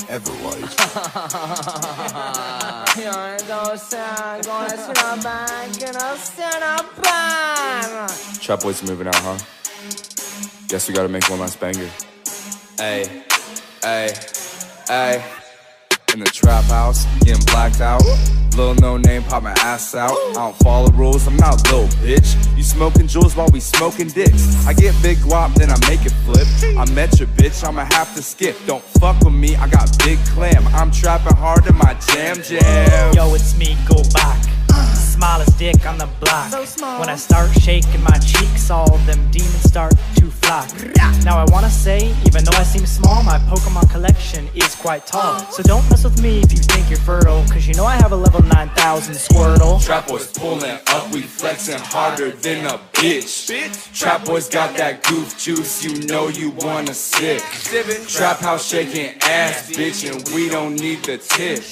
ever was. Trap boys moving out, huh? Guess we gotta make one last banger. Ay, ay, ay. In the trap house, getting blacked out. Little no name, pop my ass out. I don't follow rules, I'm not a little bitch. You smoking jewels while we smoking dicks. I get big guap, then I make it flip. I met your bitch, I'ma have to skip. Don't fuck with me, I got big clam. I'm trapping hard in my jam jam. Yo, it's me, go back. Smallest dick on the block. When I start shaking my cheeks, all them demons start to flock. Now I wanna say, even though I seem small, my Pokemon collection is quite tall. So don't mess with me if you think you're fertile, cause you know I have a level 9000 Squirtle. Trap boys pulling up, we flexing harder than a bitch. Trap boys got that goof juice, you know you wanna sip. Trap house shaking ass, bitch, and we don't need the tip.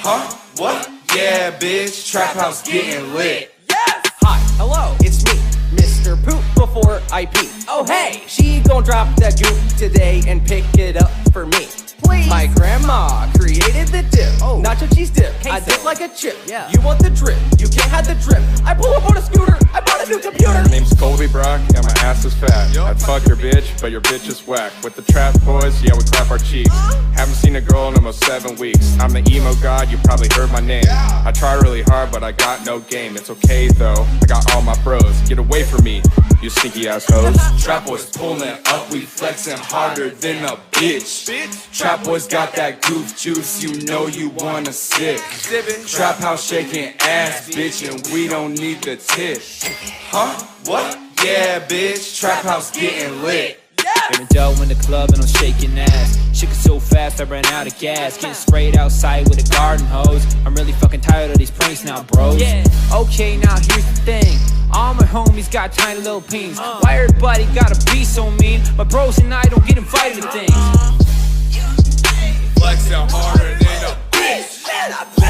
Huh? What? Yeah, bitch, trap house getting lit. Yes! Hi, hello, it's me, Mr. Poop before I pee. Oh hey, she gon' drop that goop today and pick it up for me. Please. My grandma created the dip, nacho cheese dip. I dip like a chip. Yeah. You want the drip, you can't have the drip. I pull up on a scooter, I bought a new computer. My name's Colby Brock, and my ass is fat. I'd fuck your bitch, but your bitch is whack. With the trap boys, yeah, we clap our cheeks. Haven't seen a girl in almost 7 weeks. I'm the emo god, you probably heard my name. I try really hard, but I got no game. It's okay though, I got all my bros. Get away from me, you stinky ass hoes. Trap boys pulling up, we flexing harder than a bitch. Trap boys got that goof juice, you know you wanna sip. Trap house shaking ass, bitch, and we don't need the tip. Huh? What? Yeah, bitch, trap house getting lit. Been a dough in the club and I'm shaking ass. Shaking so fast I ran out of gas. Getting sprayed outside with a garden hose. I'm really fucking tired of these pranks now, bros. Yeah, okay, now here's the thing. All my homies got tiny little peens. Why everybody gotta be so mean? My bros and I don't get invited to things. Flexing harder than a bitch.